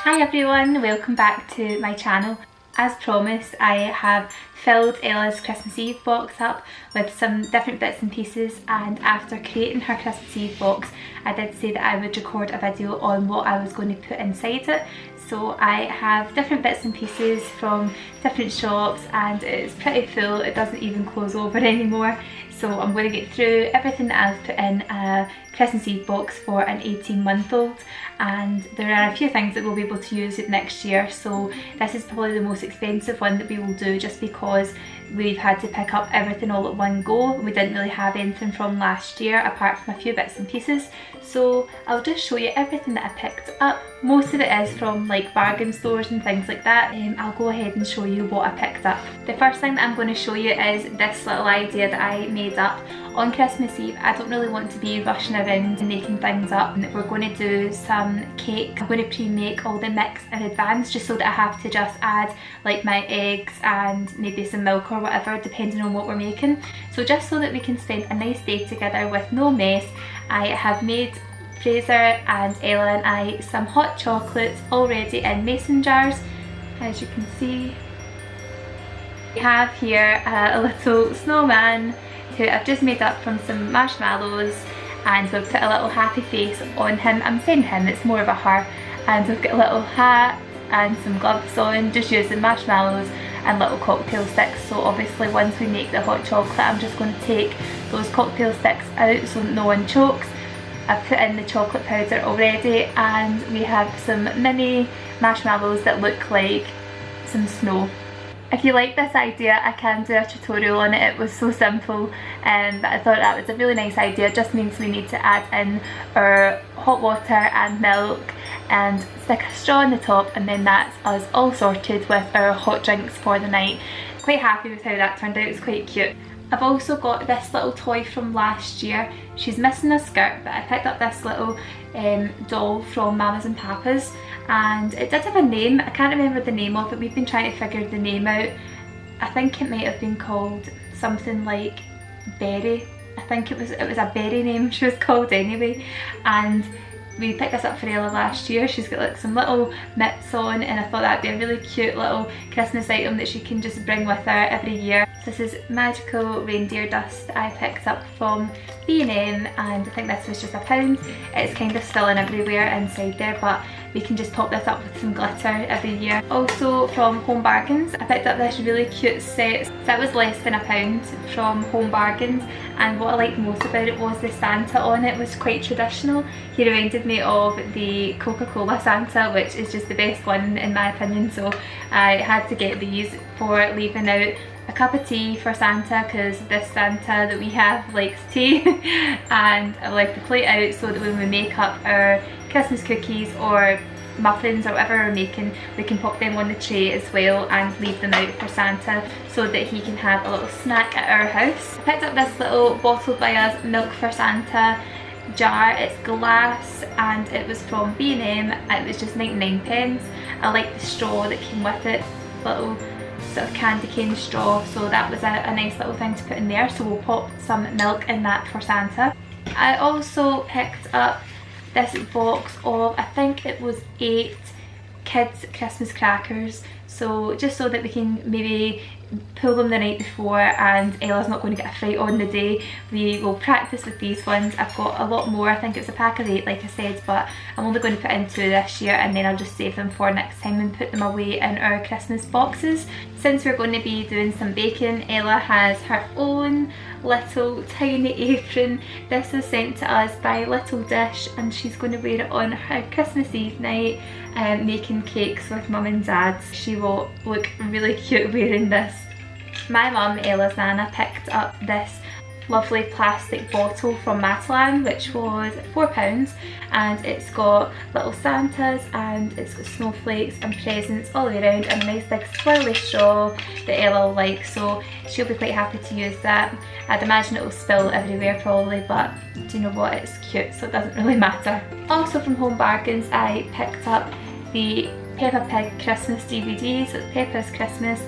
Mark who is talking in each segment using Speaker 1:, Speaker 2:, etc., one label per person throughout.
Speaker 1: Hi everyone, welcome back to my channel. As promised, I have filled Ella's Christmas Eve box up with some different bits and pieces, and after creating her Christmas Eve box I did say that I would record a video on what I was going to put inside it. So I have different bits and pieces from different shops and it's pretty full, it doesn't even close over anymore. So I'm going to get through everything that I've put in a Christmas Eve box for an 18-month-old, and there are a few things that we'll be able to use next year. So this is probably the most expensive one that we will do, just because we've had to pick up everything all at one go. We didn't really have anything from last year apart from a few bits and pieces. So I'll just show you everything that I picked up. Most of it is from like bargain stores and things like that. I'll go ahead and show you what I picked up. The first thing that I'm going to show you is this little idea that I made up. On Christmas Eve, I don't really want to be rushing around and making things up. We're going to do some cake. I'm going to pre-make all the mix in advance just so that I have to just add like my eggs and maybe some milk or whatever depending on what we're making. So just so that we can spend a nice day together with no mess, I have made Fraser and Ella and I some hot chocolate already in mason jars, as you can see. We have here a little snowman who I've just made up from some marshmallows, and we've put a little happy face on him. I'm saying him, it's more of a her. And we've got a little hat and some gloves on, just using marshmallows and little cocktail sticks. So obviously once we make the hot chocolate, I'm just going to take those cocktail sticks out so no one chokes. I've put in the chocolate powder already, and we have some mini marshmallows that look like some snow. If you like this idea, I can do a tutorial on it. It was so simple, but I thought that was a really nice idea. It just means we need to add in our hot water and milk and stick a straw on the top, and then that's us all sorted with our hot drinks for the night. Quite happy with how that turned out, it's quite cute. I've also got this little toy from last year. She's missing a skirt, but I picked up this little doll from Mamas and Papas, and it did have a name. I can't remember the name of it. We've been trying to figure the name out. I think it might have been called something like Berry. I think it was a berry name she was called anyway. And we picked this up for Ella last year. She's got like some little mitts on, and I thought that'd be a really cute little Christmas item that she can just bring with her every year. This is magical reindeer dust I picked up from B&M, and I think this was just £1. It's kind of still in everywhere inside there, but we can just top this up with some glitter every year. Also from Home Bargains, I picked up this really cute set. So that was less than £1 from Home Bargains, and what I liked most about it was the Santa on it was quite traditional. He reminded me of the Coca-Cola Santa, which is just the best one in my opinion, so I had to get these for leaving out a cup of tea for Santa, because this Santa that we have likes tea and I left the plate out so that when we make up our Christmas cookies or muffins or whatever we're making, we can pop them on the tray as well and leave them out for Santa so that he can have a little snack at our house. I picked up this little bottled by us Milk for Santa jar. It's glass and it was from B&M. It was just 99p. I like the straw that came with it, little sort of candy cane straw, so that was a nice little thing to put in there. So we'll pop some milk in that for Santa. I also picked up this box of, I think it was 8 kids Christmas crackers, so just so that we can maybe pull them the night before and Ella's not going to get a fright on the day. We will practice with these ones. I've got a lot more. I think it's a pack of 8 like I said, but I'm only going to put in 2 this year, and then I'll just save them for next time and put them away in our Christmas boxes. Since we're going to be doing some baking, Ella has her own little tiny apron. This was sent to us by Little Dish, and she's going to wear it on her Christmas Eve night making cakes with mum and dad. She will look really cute wearing this. My mum, Ella's nana, picked up this lovely plastic bottle from Matalan, which was £4, and it's got little Santas and it's got snowflakes and presents all the way around, and a nice big swirly straw that Ella will like, so she'll be quite happy to use that. I'd imagine it will spill everywhere probably, but do you know what, it's cute so it doesn't really matter. Also from Home Bargains, I picked up the Peppa Pig Christmas DVD, so it's Peppa's Christmas,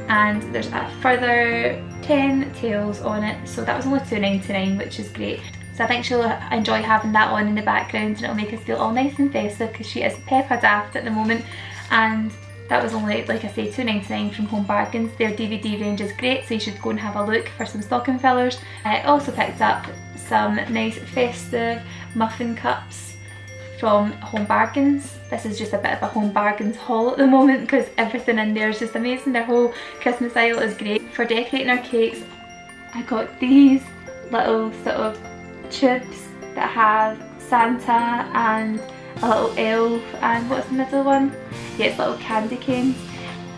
Speaker 1: and there's a further 10 tails on it, so that was only £2.99, which is great. So I think she'll enjoy having that on in the background, and it'll make us feel all nice and festive because she is peppa daft at the moment. And that was only, like I say, £2.99 from Home Bargains. Their DVD range is great, so you should go and have a look for some stocking fillers. I also picked up some nice festive muffin cups from Home Bargains. This is just a bit of a Home Bargains haul at the moment because everything in there is just amazing. Their whole Christmas aisle is great. For decorating our cakes, I got these little sort of tubes that have Santa and a little elf, and what's the middle one? Yeah, it's little candy canes.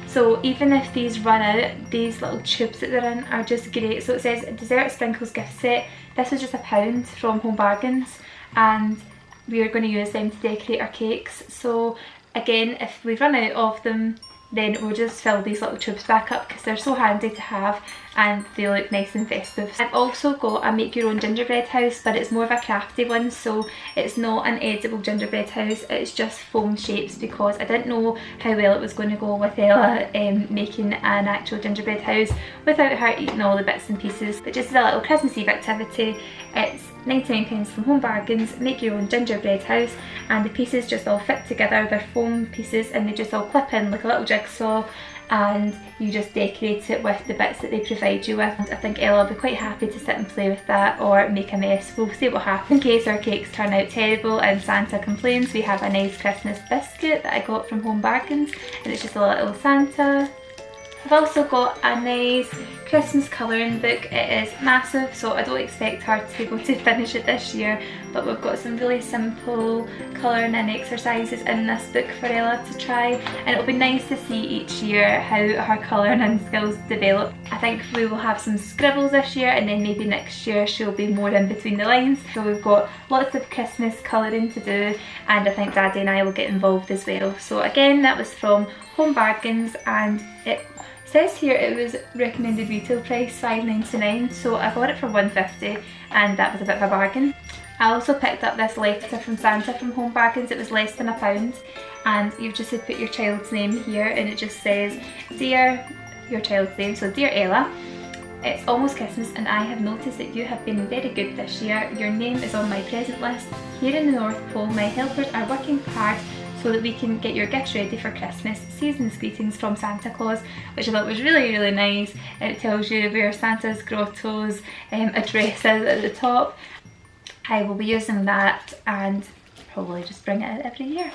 Speaker 1: So even if these run out, these little tubes that they're in are just great. So it says dessert sprinkles gift set. This was just £1 from Home Bargains, and we are going to use them to decorate our cakes. So again, if we run out of them, then we'll just fill these little tubes back up because they're so handy to have and they look nice and festive. I've also got a make your own gingerbread house, but it's more of a crafty one, so it's not an edible gingerbread house, it's just foam shapes because I didn't know how well it was going to go with Ella making an actual gingerbread house without her eating all the bits and pieces. But just as a little Christmas Eve activity, it's 99p from Home Bargains, make your own gingerbread house, and the pieces just all fit together. They're foam pieces and they just all clip in like a little jigsaw, and you just decorate it with the bits that they provide you with. I think Ella will be quite happy to sit and play with that or make a mess. We'll see what happens. In case our cakes turn out terrible and Santa complains, we have a nice Christmas biscuit that I got from Home Bargains, and it's just a little Santa. I've also got a nice Christmas colouring book. It is massive, so I don't expect her to be able to finish it this year, but we've got some really simple colouring and exercises in this book for Ella to try, and it'll be nice to see each year how her colouring and skills develop. I think we will have some scribbles this year, and then maybe next year she'll be more in between the lines. So we've got lots of Christmas colouring to do, and I think Daddy and I will get involved as well. So again, that was from Home Bargains, and it says here it was recommended retail price £5.99, so I got it for £1.50, and that was a bit of a bargain. I also picked up this letter from Santa from Home Bargains. It was less than £1, and you've just put your child's name here, and it just says, "Dear," your child's name, so "Dear Ella, it's almost Christmas and I have noticed that you have been very good this year. Your name is on my present list. Here in the North Pole, my helpers are working hard so that we can get your gifts ready for Christmas. Season's greetings from Santa Claus," which I thought was really, really nice. It tells you where Santa's grotto's address is at the top. I will be using that and probably just bring it out every year.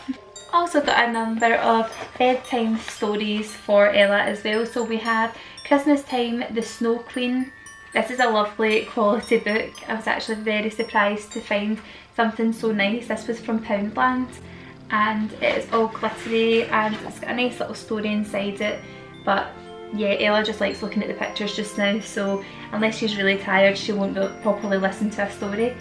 Speaker 1: Also got a number of bedtime stories for Ella as well. So we have Christmas Time, The Snow Queen. This is a lovely quality book. I was actually very surprised to find something so nice. This was from Poundland, and it is all glittery and it's got a nice little story inside it. But yeah, Ella just likes looking at the pictures just now, so unless she's really tired she won't properly listen to a story.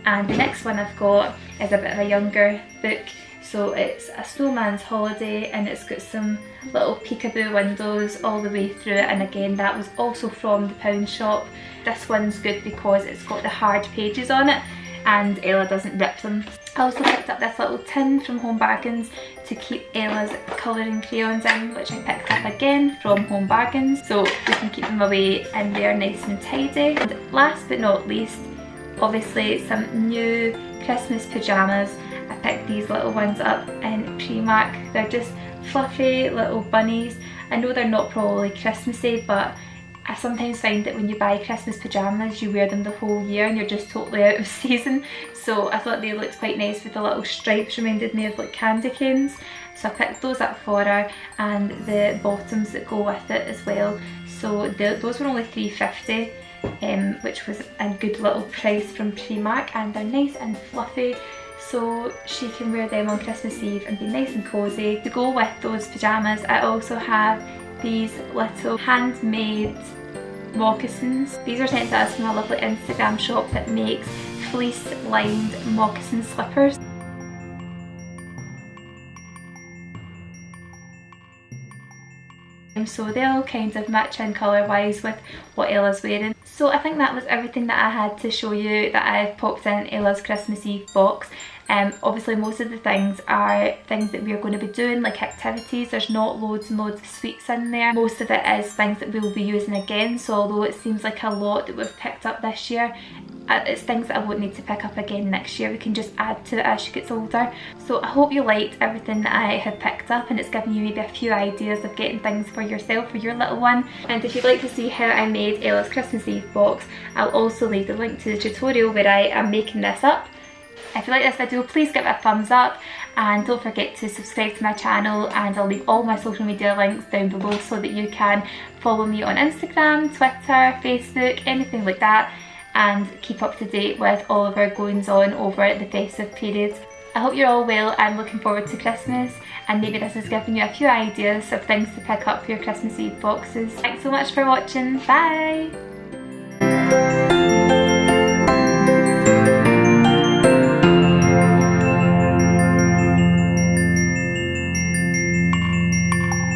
Speaker 1: And the next one I've got is a bit of a younger book. So it's A Snowman's Holiday, and it's got some little peekaboo windows all the way through it, and again that was also from the pound shop. This one's good because it's got the hard pages on it and Ella doesn't rip them. I also picked up this little tin from Home Bargains to keep Ella's colouring crayons in, which I picked up again from Home Bargains, so we can keep them away in there nice and tidy. And last but not least, obviously some new Christmas pyjamas. I picked these little ones up in Primark. They're just fluffy little bunnies. I know they're not probably Christmassy, but I sometimes find that when you buy Christmas pyjamas you wear them the whole year and you're just totally out of season. So I thought they looked quite nice with the little stripes, reminded me of like candy canes. So I picked those up for her, and the bottoms that go with it as well. So those were only £3.50. Which was a good little price from Primark, and they're nice and fluffy, so she can wear them on Christmas Eve and be nice and cosy. To go with those pyjamas, I also have these little handmade moccasins. These are sent to us from a lovely Instagram shop that makes fleece lined moccasin slippers. So they'll kind of match in colour wise with what Ella's wearing. So I think that was everything that I had to show you that I've popped in Ella's Christmas Eve box. Obviously most of the things are things that we're going to be doing, like activities. There's not loads and loads of sweets in there. Most of it is things that we'll be using again, so although it seems like a lot that we've picked up this year, it's things that I won't need to pick up again next year. We can just add to it as she gets older. So I hope you liked everything that I have picked up, and it's given you maybe a few ideas of getting things for yourself, for your little one. And if you'd like to see how I made Ella's Christmas Eve box, I'll also leave the link to the tutorial where I am making this up. If you like this video, please give it a thumbs up, and don't forget to subscribe to my channel, and I'll leave all my social media links down below so that you can follow me on Instagram, Twitter, Facebook, anything like that, and keep up to date with all of our goings on over the festive period. I hope you're all well and looking forward to Christmas, and maybe this has given you a few ideas of things to pick up for your Christmas Eve boxes. Thanks so much for watching, bye!